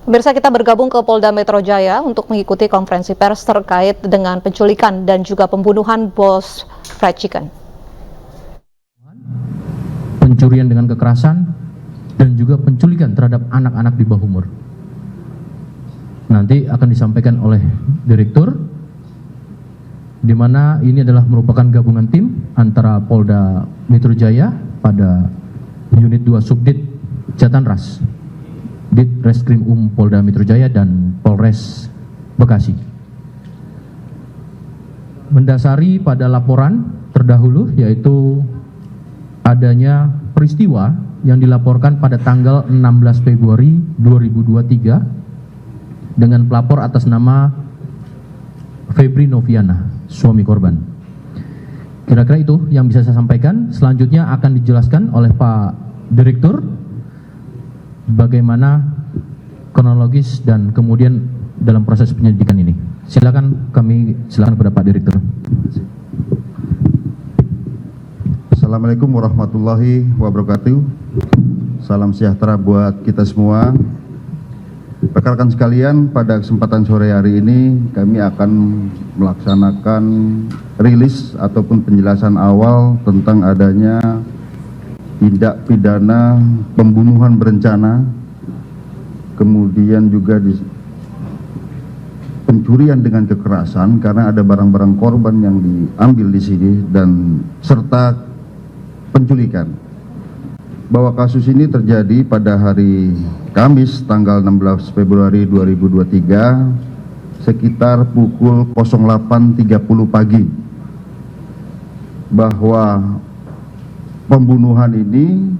Pemirsa, kita bergabung ke Polda Metro Jaya untuk mengikuti konferensi pers terkait dengan penculikan dan juga pembunuhan bos fried chicken. Pencurian dengan kekerasan dan juga penculikan terhadap anak-anak di bawah umur. Nanti akan disampaikan oleh Direktur, di mana ini adalah merupakan gabungan tim antara Polda Metro Jaya pada Unit 2 Subdit Jatanras, Dit Reskrim Polda Metro Jaya dan Polres Bekasi. Mendasari pada laporan terdahulu, yaitu adanya peristiwa yang dilaporkan pada tanggal 16 Februari 2023 dengan pelapor atas nama Febri Noviana, suami korban. Kira-kira itu yang bisa saya sampaikan. Selanjutnya akan dijelaskan oleh Pak Direktur bagaimana kronologis dan kemudian dalam proses penyelidikan ini. Silakan kepada Pak Direktur. Assalamualaikum warahmatullahi wabarakatuh. Salam sejahtera buat kita semua. Rekan-rekan sekalian, pada kesempatan sore hari ini kami akan melaksanakan rilis ataupun penjelasan awal tentang adanya tindak pidana pembunuhan berencana, kemudian juga pencurian dengan kekerasan karena ada barang-barang korban yang diambil di sini, dan serta penculikan. Bahwa kasus ini terjadi pada hari Kamis tanggal 16 Februari 2023 sekitar pukul 08.30 pagi. Bahwa pembunuhan ini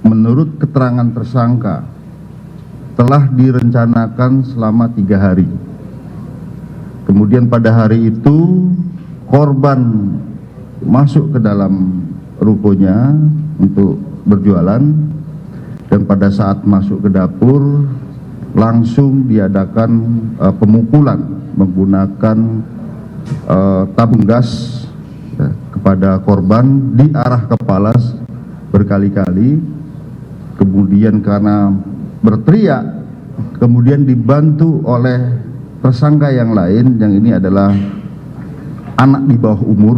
menurut keterangan tersangka telah direncanakan selama 3 hari. Kemudian pada hari itu korban masuk ke dalam rukonya untuk berjualan, dan pada saat masuk ke dapur langsung diadakan pemukulan menggunakan tabung gas kepada korban di arah kepala berkali-kali. Kemudian karena berteriak, kemudian dibantu oleh tersangka yang lain, yang ini adalah anak di bawah umur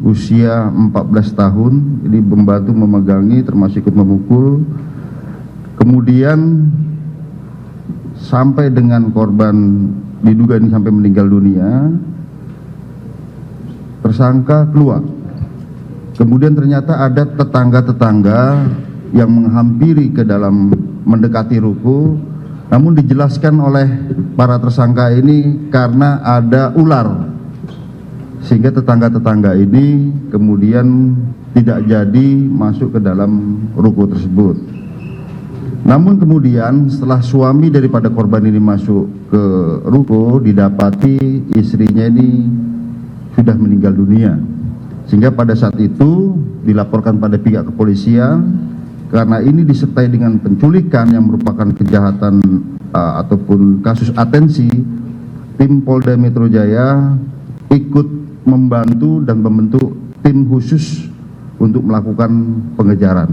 usia 14 tahun, ini membantu memegangi termasuk ikut memukul. Kemudian sampai dengan korban diduga ini sampai meninggal dunia, tersangka keluar. Kemudian ternyata ada tetangga-tetangga yang menghampiri ke dalam mendekati ruko, namun dijelaskan oleh para tersangka ini karena ada ular, sehingga tetangga-tetangga ini kemudian tidak jadi masuk ke dalam ruko tersebut. Namun kemudian setelah suami daripada korban ini masuk ke ruko, didapati istrinya ini sudah meninggal dunia, sehingga pada saat itu dilaporkan pada pihak kepolisian. Karena ini disertai dengan penculikan yang merupakan kejahatan ataupun kasus atensi, tim Polda Metro Jaya ikut membantu dan membentuk tim khusus untuk melakukan pengejaran.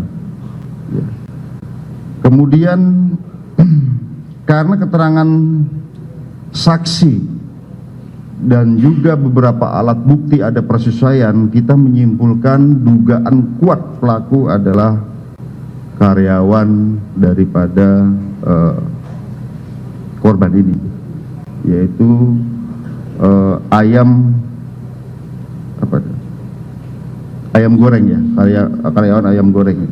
Kemudian karena keterangan saksi dan juga beberapa alat bukti ada persesuaian, kita menyimpulkan dugaan kuat pelaku adalah karyawan daripada korban ini, yaitu ayam goreng ya, karyawan ayam goreng.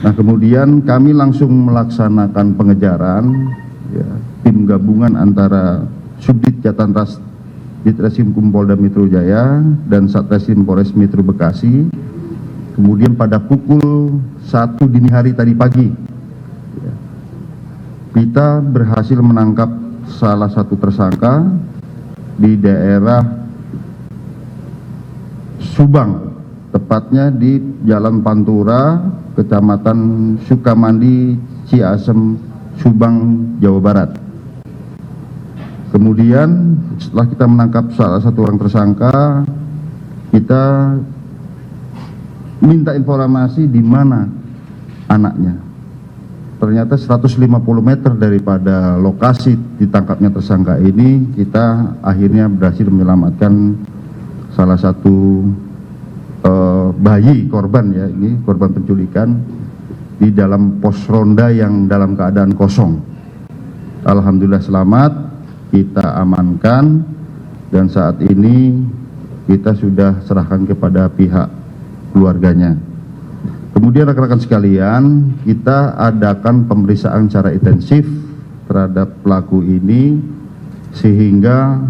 Nah kemudian kami langsung melaksanakan pengejaran ya, tim gabungan antara Subdit Jatanras Ditreskrim Polda Metro Jaya dan Satreskrim Polres Metro Bekasi. Kemudian pada pukul 1 dini hari tadi pagi kita berhasil menangkap salah satu tersangka di daerah Subang, tepatnya di Jalan Pantura, Kecamatan Sukamandi, Ciasem, Subang, Jawa Barat. Kemudian setelah kita menangkap salah satu orang tersangka, kita minta informasi di mana anaknya. ternyata 150 meter daripada lokasi ditangkapnya tersangka ini, kita akhirnya berhasil menyelamatkan salah satu bayi korban, ya, ini korban penculikan di dalam pos ronda yang dalam keadaan kosong. Alhamdulillah selamat, kita amankan, dan saat ini kita sudah serahkan kepada pihak keluarganya. Kemudian rekan-rekan sekalian, kita adakan pemeriksaan secara intensif terhadap pelaku ini, sehingga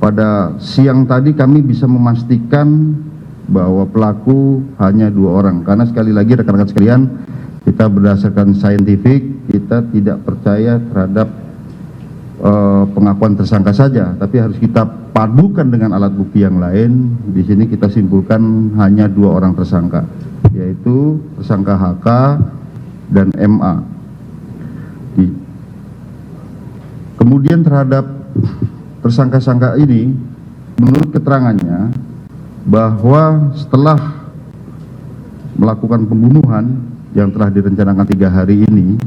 pada siang tadi kami bisa memastikan bahwa pelaku hanya 2 orang. Karena sekali lagi rekan-rekan sekalian, kita berdasarkan saintifik, kita tidak percaya terhadap pengakuan tersangka saja, tapi harus kita padukan dengan alat bukti yang lain. Di sini kita simpulkan hanya 2 orang tersangka, yaitu tersangka HK dan MA. Kemudian terhadap tersangka-sangka ini, menurut keterangannya, bahwa setelah melakukan pembunuhan yang telah direncanakan 3 hari ini,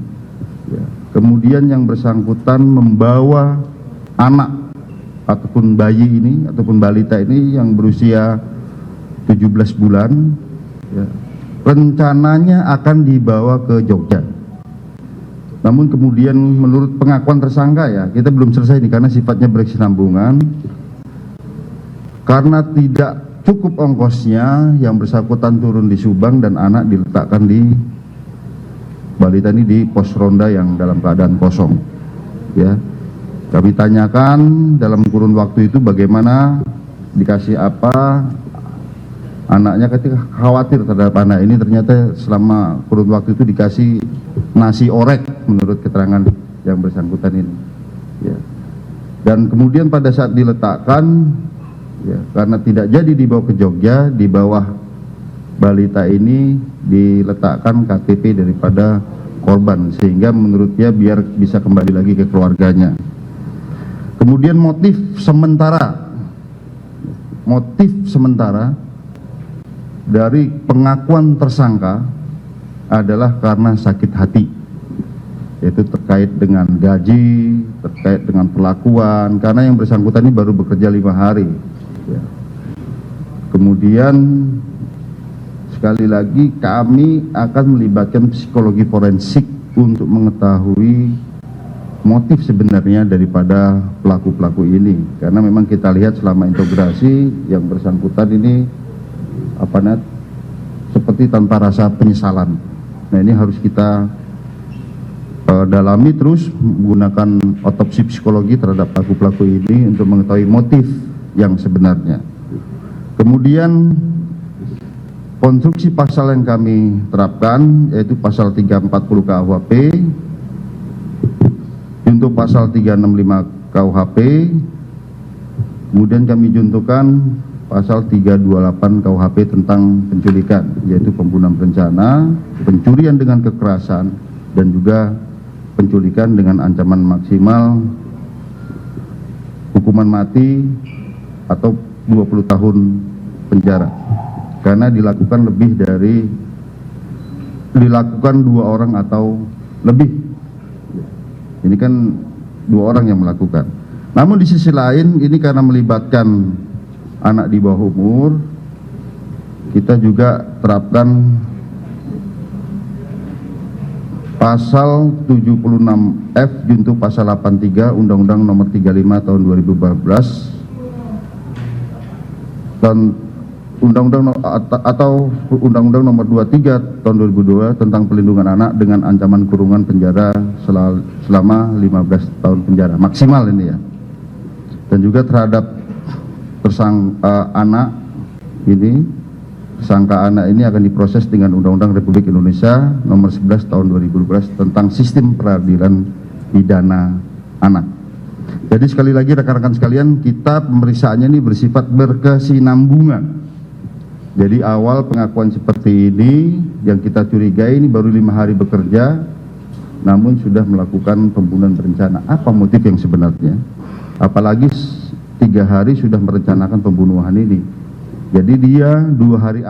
ya, kemudian yang bersangkutan membawa anak ataupun bayi ini, ataupun balita ini yang berusia 17 bulan, ya, rencananya akan dibawa ke Jogja. Namun kemudian menurut pengakuan tersangka, ya, kita belum selesai ini karena sifatnya berkesinambungan, karena tidak cukup ongkosnya, yang bersangkutan turun di Subang dan anak diletakkan di balita ini di pos ronda yang dalam keadaan kosong. Ya, kami tanyakan dalam kurun waktu itu bagaimana, dikasih apa, anaknya ketika khawatir terhadap anak ini, ternyata selama kurun waktu itu dikasih nasi orek menurut keterangan yang bersangkutan ini. Ya. Dan kemudian pada saat diletakkan, ya, karena tidak jadi dibawa ke Jogja, di bawah balita ini diletakkan KTP daripada korban, sehingga menurut dia biar bisa kembali lagi ke keluarganya. Kemudian motif sementara dari pengakuan tersangka adalah karena sakit hati, yaitu terkait dengan gaji, terkait dengan perlakuan, karena yang bersangkutan ini baru bekerja 5 hari. Ya. Kemudian sekali lagi kami akan melibatkan psikologi forensik untuk mengetahui motif sebenarnya daripada pelaku-pelaku ini, karena memang kita lihat selama integrasi yang bersangkutan ini seperti tanpa rasa penyesalan. Nah, ini harus kita dalami terus menggunakan otopsi psikologi terhadap pelaku-pelaku ini untuk mengetahui motif yang sebenarnya. Kemudian konstruksi pasal yang kami terapkan yaitu pasal 340 KUHP, junto pasal 365 KUHP, kemudian kami juntukan pasal 328 KUHP tentang penculikan, yaitu pembunuhan berencana, pencurian dengan kekerasan, dan juga penculikan dengan ancaman maksimal hukuman mati atau 20 tahun penjara, karena dilakukan 2 orang atau lebih. Ini kan 2 orang yang melakukan. Namun di sisi lain, ini karena melibatkan anak di bawah umur, kita juga terapkan pasal 76F junto pasal 83 Undang-Undang Nomor 35 Tahun 2014 dan Undang-Undang Nomor 23 Tahun 2002 tentang pelindungan anak dengan ancaman kurungan penjara selama 15 tahun penjara maksimal ini, ya. Dan juga terhadap tersangka anak ini akan diproses dengan Undang-Undang Republik Indonesia Nomor 11 Tahun 2012 tentang sistem peradilan pidana anak. Jadi sekali lagi rekan-rekan sekalian, kita pemeriksaannya ini bersifat berkesinambungan. Jadi awal pengakuan seperti ini yang kita curigai ini baru 5 hari bekerja, namun sudah melakukan pembunuhan berencana. Apa motif yang sebenarnya? Apalagi 3 hari sudah merencanakan pembunuhan ini. Jadi dia 2 hari